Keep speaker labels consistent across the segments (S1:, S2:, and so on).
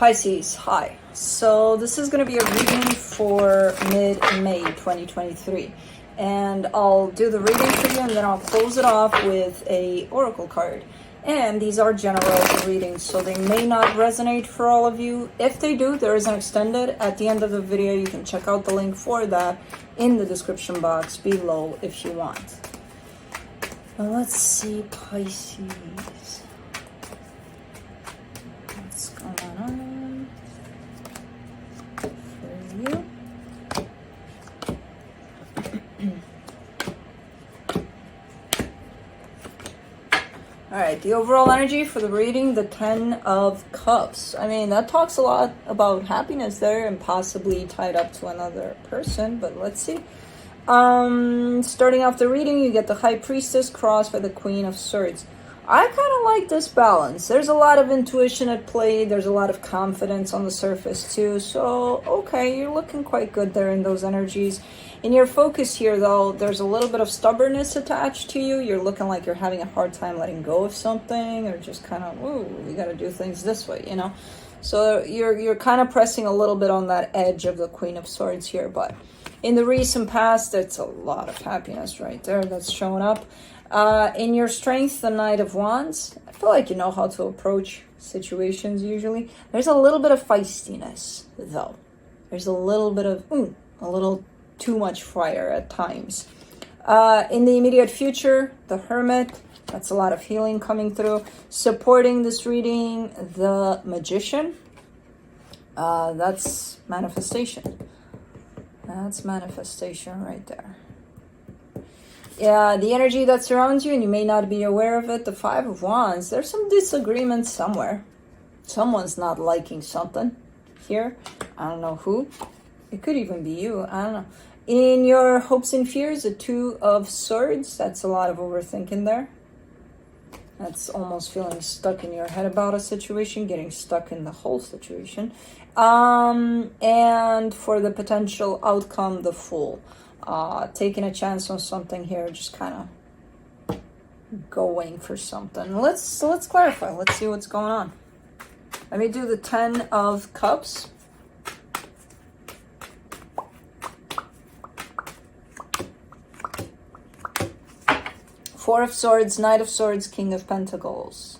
S1: Pisces, hi. So this is going to be a reading for mid-May 2023. And I'll do the reading for you and then I'll close it off with a oracle card. And these are general readings, so they may not resonate for all of you. If they do, there is an extended at the end of the video. You can check out the link for that in the description box below if you want. Now let's see, Pisces. What's going on for you? All right, the overall energy for the reading, the 10 of Cups. I mean, that talks a lot about happiness there and possibly tied up to another person, but let's see. Starting off the reading, you get the High Priestess crossed by the Queen of Swords. I kind of like this balance. There's a lot of intuition at play. There's a lot of confidence on the surface too. So, okay, you're looking quite good there in those energies. In your focus here, though, there's a little bit of stubbornness attached to you. You're looking like you're having a hard time letting go of something, or just kind of, ooh, we got to do things this way, you know? So you're kind of pressing a little bit on that edge of the Queen of Swords here. But in the recent past, it's a lot of happiness right there that's showing up. In your strength, the Knight of Wands, I feel like you know how to approach situations usually. There's a little bit of feistiness, though. There's a little bit of, a little too much fire at times. In the immediate future, the Hermit, that's a lot of healing coming through. Supporting this reading, the Magician, that's manifestation. That's manifestation right there. Yeah, the energy that surrounds you, and you may not be aware of it, the Five of Wands, there's some disagreement somewhere. Someone's not liking something here. I don't know who. It could even be you. I don't know. In your hopes and fears, the Two of Swords, that's a lot of overthinking there. That's almost feeling stuck in your head about a situation, getting stuck in the whole situation. And for the potential outcome, the Fool. Taking a chance on something here, just kind of going for something. Let's clarify. Let's see what's going on. Let me do the 10 of Cups. Four of Swords, Knight of Swords, King of Pentacles.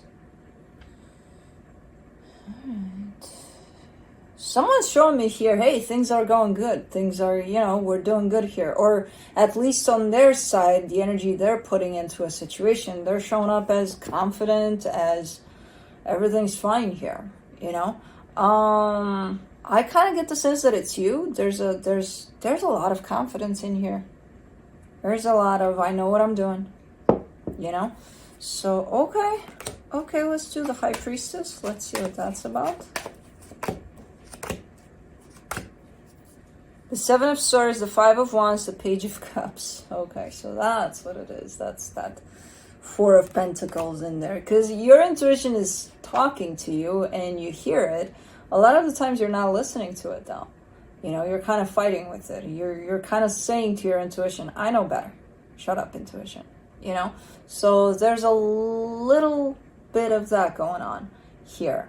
S1: Someone's showing me here, hey, things are going good. Things are, we're doing good here. Or at least on their side, the energy they're putting into a situation, they're showing up as confident, as everything's fine here, I kind of get the sense that it's you. There's a lot of confidence in here. There's a lot of, I know what I'm doing, So, okay, let's do the High Priestess. Let's see what that's about. The Seven of Swords, the Five of Wands, the Page of Cups. Okay, so that's what it is. That's that Four of Pentacles in there. Because your intuition is talking to you and you hear it. A lot of the times you're not listening to it, though. You're kind of fighting with it. You're kind of saying to your intuition, I know better. Shut up, intuition. So there's a little bit of that going on here.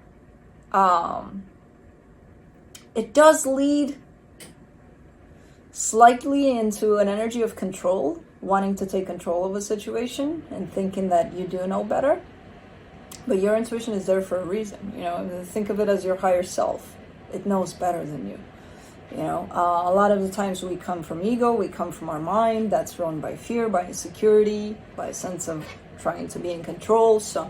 S1: It does lead slightly into an energy of control, wanting to take control of a situation and thinking that you do know better. But your intuition is there for a reason. Think of it as your higher self. It knows better than you. A lot of the times we come from ego, we come from our mind that's run by fear, by insecurity, by a sense of trying to be in control. So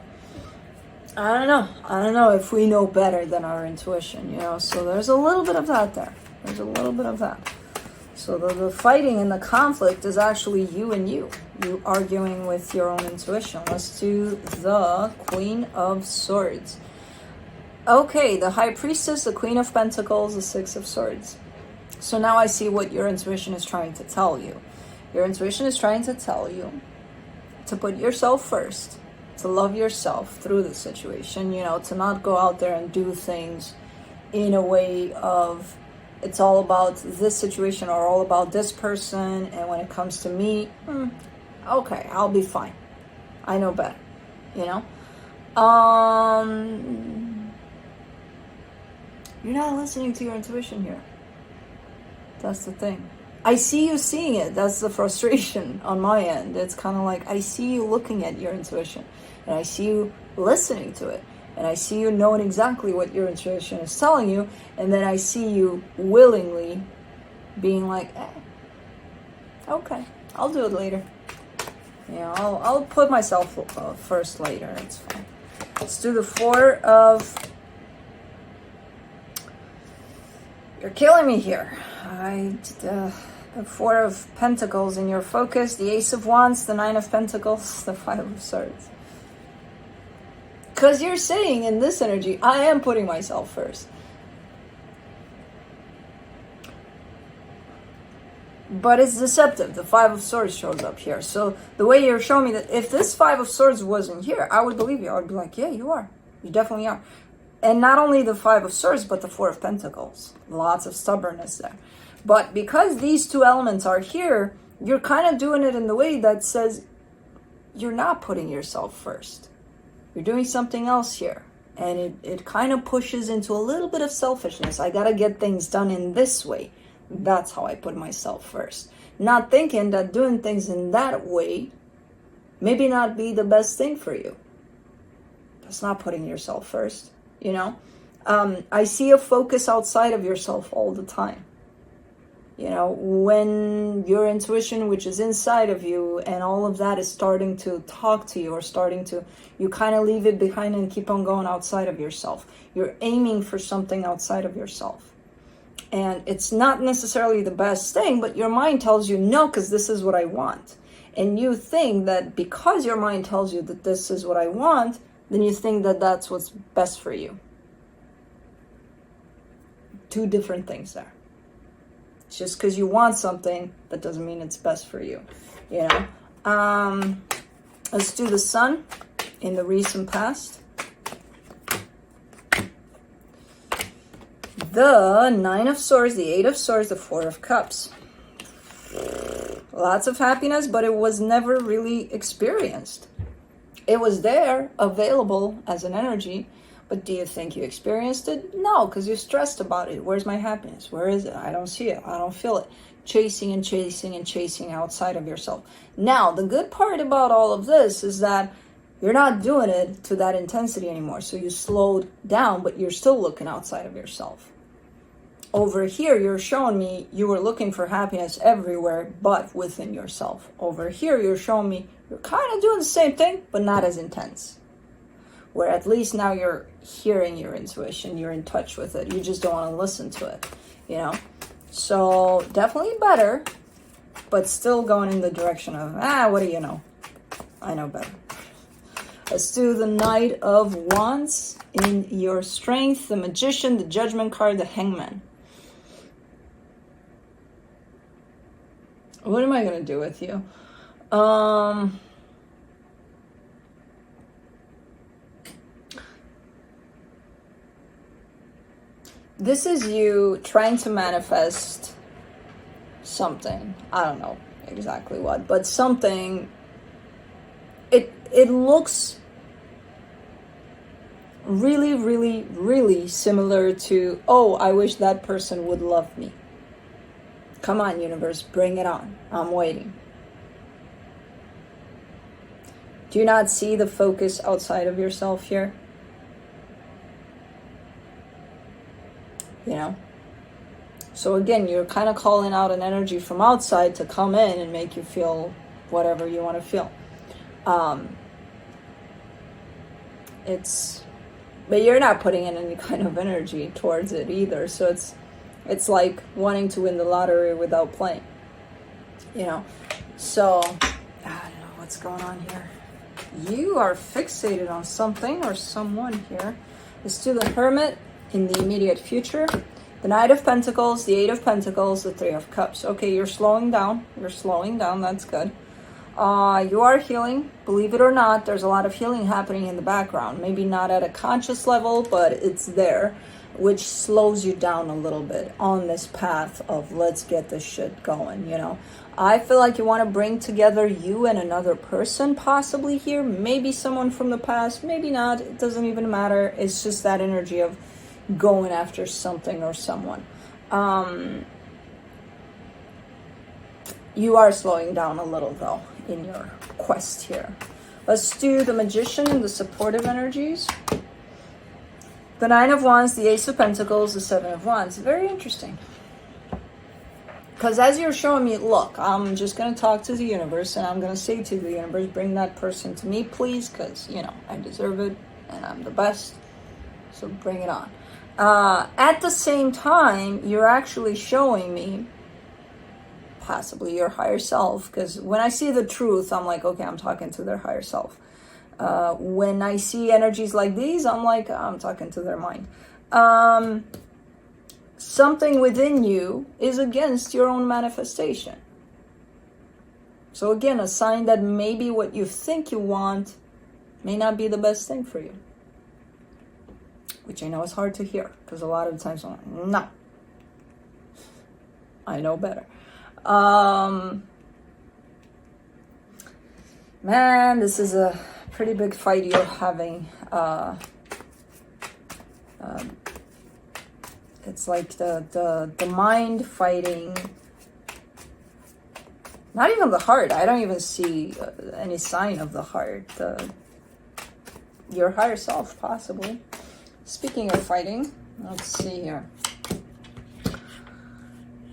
S1: I don't know if we know better than our intuition, so there's a little bit of that there. There's a little bit of that. So the fighting and the conflict is actually you and you arguing with your own intuition. Let's do the Queen of Swords. Okay, the High Priestess, the Queen of Pentacles, the Six of Swords. So now I see what your intuition is trying to tell you. Your intuition is trying to tell you to put yourself first, to love yourself through the situation, to not go out there and do things in a way of it's all about this situation or all about this person, and when it comes to me, okay, I'll be fine. I know better, You're not listening to your intuition here. That's the thing. I see you seeing it. That's the frustration on my end. It's kind of like I see you looking at your intuition, and I see you listening to it, and I see you knowing exactly what your intuition is telling you, and then I see you willingly being like, okay, I'll do it later. You know, I'll put myself first later. It's fine. Let's do the Four of... You're killing me here. The Four of Pentacles in your focus, the Ace of Wands, the Nine of Pentacles, the Five of Swords. Because you're saying in this energy, I am putting myself first. But it's deceptive. The Five of Swords shows up here. So the way you're showing me that if this Five of Swords wasn't here, I would believe you. I would be like, yeah, you are. You definitely are. And not only the Five of Swords, but the Four of Pentacles. Lots of stubbornness there. But because these two elements are here, you're kind of doing it in the way that says you're not putting yourself first. You're doing something else here. And it kind of pushes into a little bit of selfishness. I got to get things done in this way. That's how I put myself first. Not thinking that doing things in that way maybe not be the best thing for you. That's not putting yourself first, you know? I see a focus outside of yourself all the time. You know, when your intuition, which is inside of you, and all of that is starting to talk to you or starting to, you kind of leave it behind and keep on going outside of yourself. You're aiming for something outside of yourself. And it's not necessarily the best thing, but your mind tells you, no, because this is what I want. And you think that because your mind tells you that this is what I want, then you think that that's what's best for you. Two different things there. Just because you want something, that doesn't mean it's best for you, you know. Let's do the Sun in the recent past. The Nine of Swords, the Eight of Swords, the Four of Cups. Lots of happiness, but it was never really experienced. It was there, available as an energy, but do you think you experienced it? No, because you're stressed about it. Where's my happiness? Where is it? I don't see it. I don't feel it. Chasing and chasing and chasing outside of yourself. Now, the good part about all of this is that you're not doing it to that intensity anymore. So you slowed down, but you're still looking outside of yourself. Over here, you're showing me you were looking for happiness everywhere, but within yourself. Over here, you're showing me you're kind of doing the same thing, but not as intense. Where at least now you're hearing your intuition, you're in touch with it. You just don't want to listen to it, you know? So definitely better, but still going in the direction of, what do you know? I know better. Let's do the Knight of Wands in your strength, the Magician, the Judgment card, the Hangman. What am I going to do with you? This is you trying to manifest something. I don't know exactly what, but something. It looks really, really, really similar to, oh, I wish that person would love me. Come on, universe, bring it on. I'm waiting. Do you not see the focus outside of yourself here? You know? So again, you're kind of calling out an energy from outside to come in and make you feel whatever you want to feel. But you're not putting in any kind of energy towards it either. So it's like wanting to win the lottery without playing, you know? So, I don't know what's going on here. You are fixated on something or someone here. Let's do the Hermit in the immediate future. The Knight of Pentacles, the Eight of Pentacles, the Three of Cups. Okay, you're slowing down. You're slowing down. That's good. You are healing. Believe it or not, there's a lot of healing happening in the background. Maybe not at a conscious level, but it's there, which slows you down a little bit on this path of let's get this shit going, you know. I feel like you want to bring together you and another person possibly here. Maybe someone from the past, maybe not. It doesn't even matter. It's just that energy of going after something or someone. You are slowing down a little though in your quest here. Let's do the Magician and the supportive energies. The Nine of Wands, the Ace of Pentacles, the Seven of Wands. Very interesting. Because as you're showing me, look, I'm just going to talk to the universe, and I'm going to say to the universe, bring that person to me, please, because, you know, I deserve it, and I'm the best, so bring it on. At the same time, you're actually showing me possibly your higher self, because when I see the truth, I'm like, okay, I'm talking to their higher self. When I see energies like these, I'm like, I'm talking to their mind. Something within you is against your own manifestation. So again, a sign that maybe what you think you want may not be the best thing for you. Which I know is hard to hear, because a lot of the times I'm like, no, I know better. Man, this is a pretty big fight you're having. It's like the mind fighting, not even the heart. I don't even see any sign of the heart. Your higher self, possibly. Speaking of fighting, let's see here.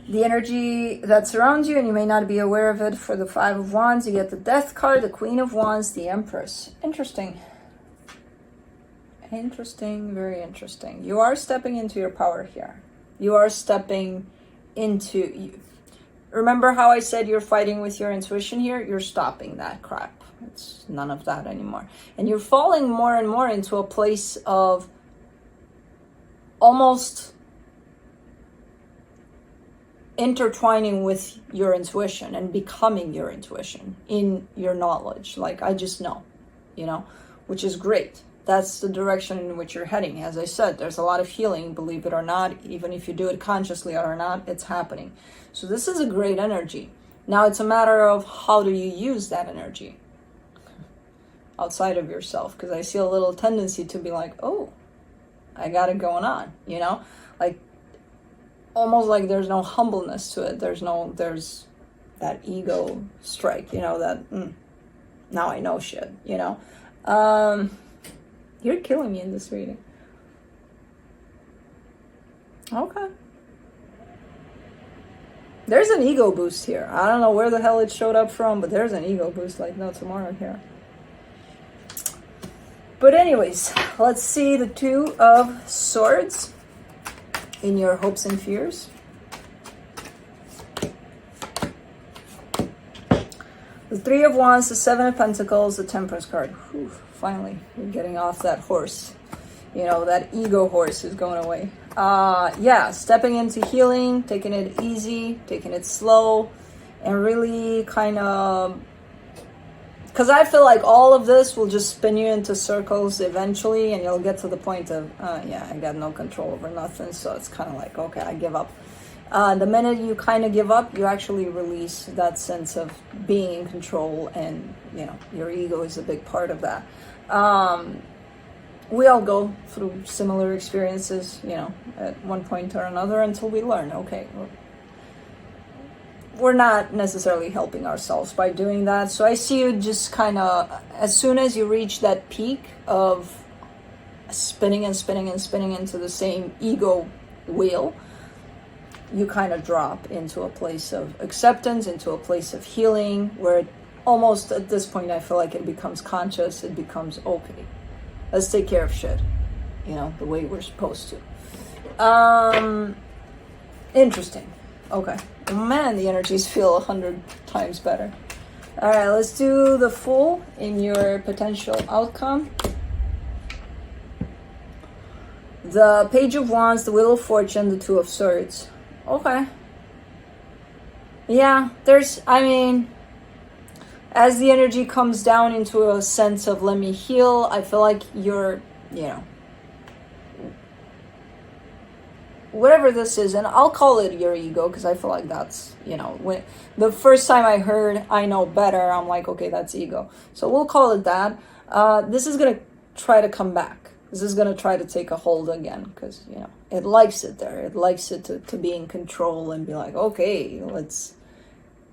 S1: The energy that surrounds you, and you may not be aware of it. For the Five of Wands, you get the Death card, the Queen of Wands, the Empress. Interesting. Interesting, very interesting. You are stepping into your power here. You are stepping into... Remember how I said you're fighting with your intuition here? You're stopping that crap. It's none of that anymore. And you're falling more and more into a place of almost intertwining with your intuition and becoming your intuition in your knowledge. Like, I just know, you know, which is great. That's the direction in which you're heading. As I said, there's a lot of healing, believe it or not. Even if you do it consciously or not, it's happening. So this is a great energy. Now it's a matter of how do you use that energy outside of yourself. Because I see a little tendency to be like, oh, I got it going on, you know? Like, almost like there's no humbleness to it. There's that ego strike, you know, that now I know shit, you know? You're killing me in this reading. Okay. There's an ego boost here. I don't know where the hell it showed up from, but there's an ego boost like no tomorrow here. But anyways, let's see the Two of Swords in your hopes and fears. The Three of Wands, the Seven of Pentacles, the Temperance card. Whew, finally, we're getting off that horse. You know, that ego horse is going away. Yeah, stepping into healing, taking it easy, taking it slow, and really kind of... Because I feel like all of this will just spin you into circles eventually, and you'll get to the point of, yeah, I got no control over nothing, so it's kind of like, okay, I give up. The minute you kind of give up, you actually release that sense of being in control, and, you know, your ego is a big part of that. We all go through similar experiences, you know, at one point or another until we learn, okay, we're not necessarily helping ourselves by doing that. So I see you just kind of, as soon as you reach that peak of spinning and spinning and spinning into the same ego wheel, you kind of drop into a place of acceptance, into a place of healing, where it almost at this point, I feel like it becomes conscious. It becomes, okay, let's take care of shit, you know, the way we're supposed to. Interesting. Okay. Man, the energies feel 100 times better. All right, let's do the Fool in your potential outcome. The Page of Wands, the Wheel of Fortune, the Two of Swords. Okay. Yeah, I mean, as the energy comes down into a sense of let me heal, I feel like you're, you know, whatever this is, and I'll call it your ego, because I feel like that's, you know, when the first time I heard I know better, I'm like, okay, that's ego. So we'll call it that. This is going to try to come back. This is going to try to take a hold again because, you know, it likes it there. It likes it to be in control and be like, okay, let's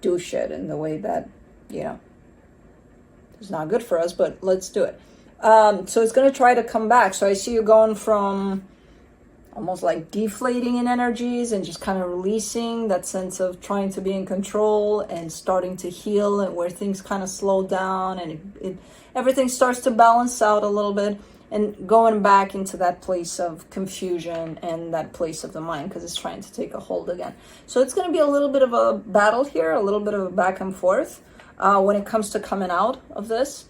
S1: do shit in the way that, you know, is not good for us, but let's do it. So it's going to try to come back. So I see you going from almost like deflating in energies and just kind of releasing that sense of trying to be in control and starting to heal, and where things kind of slow down and everything starts to balance out a little bit, and going back into that place of confusion and that place of the mind because it's trying to take a hold again. So it's going to be a little bit of a battle here, a little bit of a back and forth when it comes to coming out of this.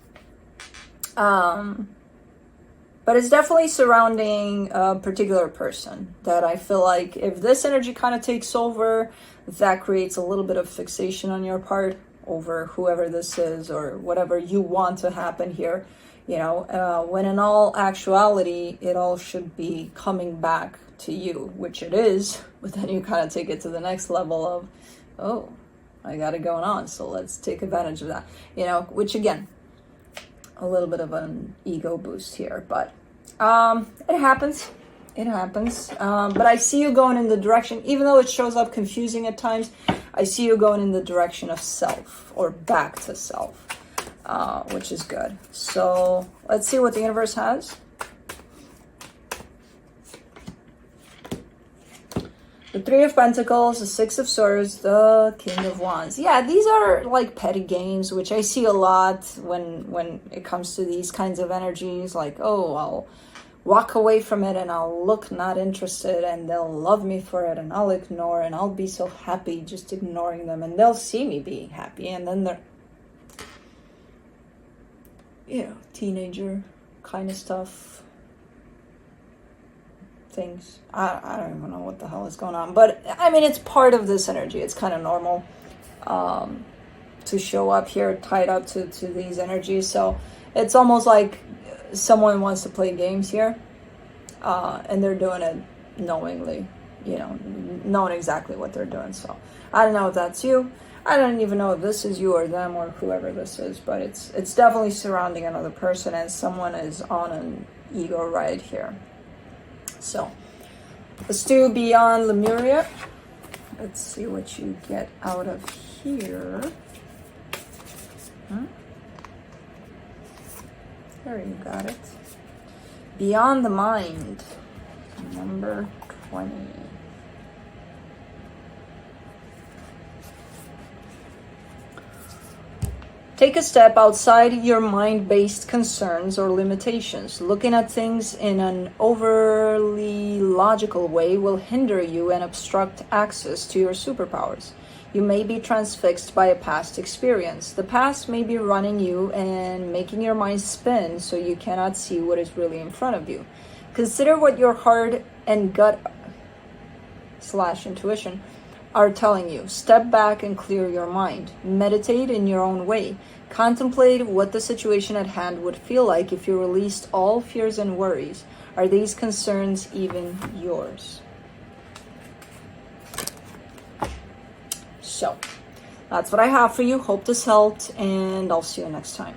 S1: But it's definitely surrounding a particular person that I feel like if this energy kind of takes over, that creates a little bit of fixation on your part over whoever this is or whatever you want to happen here. You know, when in all actuality, it all should be coming back to you, which it is, but then you kind of take it to the next level of, oh, I got it going on, so let's take advantage of that. You know, which again, a little bit of an ego boost here, but it happens. It happens. But I see you going in the direction, even though it shows up confusing at times, I see you going in the direction of self or back to self, which is good. So let's see what the universe has. The Three of Pentacles, the Six of Swords, the King of Wands. Yeah, these are like petty games, which I see a lot when it comes to these kinds of energies. Like, oh, I'll walk away from it and I'll look not interested and they'll love me for it and I'll ignore and I'll be so happy just ignoring them and they'll see me being happy and then they're, you know, teenager kind of stuff. Things. I don't even know what the hell is going on, but I mean, it's part of this energy. It's kind of normal to show up here tied up to these energies. So it's almost like someone wants to play games here and they're doing it knowingly, you know, knowing exactly what they're doing. So I don't know if that's you. I don't even know if this is you or them or whoever this is, but it's definitely surrounding another person and someone is on an ego ride here. So let's do Beyond Lemuria. Let's see what you get out of here. There you got it. Beyond the Mind, number 20. Take a step outside your mind-based concerns or limitations. Looking at things in an overly logical way will hinder you and obstruct access to your superpowers. You may be transfixed by a past experience. The past may be running you and making your mind spin so you cannot see what is really in front of you. Consider what your heart and gut / intuition are telling you. Step back and clear your mind. Meditate in your own way. Contemplate what the situation at hand would feel like if you released all fears and worries. Are these concerns even yours? So, that's what I have for you. Hope this helped, and I'll see you next time.